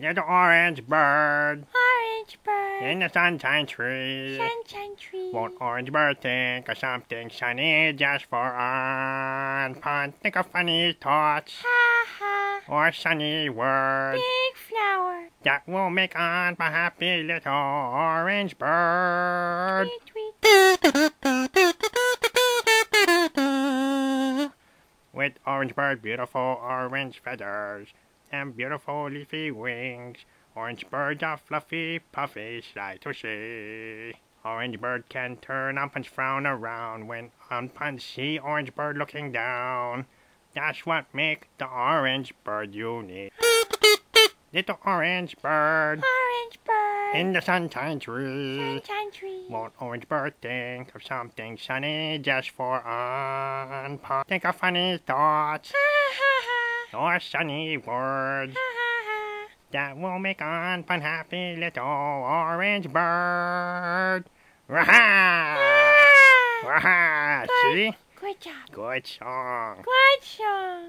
Little orange bird Orange bird. in the sunshine tree. Sunshine tree. Won't orange bird think of something sunny just for Anpan? Think of funny thoughts Ha ha. or sunny words Big flower. that will make Anpan happy, little orange bird. Tweet tweet. With orange bird, beautiful orange feathers and beautiful leafy wings. Orange bird, a fluffy, puffy sight to see. Orange bird can turn Anpan's frown around when Anpan see orange bird looking down. That's what makes the orange bird unique. Little orange bird Orange bird. in the sunshine tree. Sunshine tree. Won't orange bird think of something sunny just for Anpan? Think of funny thoughts Ha ha ha. or sunny words Ha ha ha. that will make Anpan happy, little orange bird. Rah-ha! Ah. Rah-ha! See? Good job. Good song. Good song.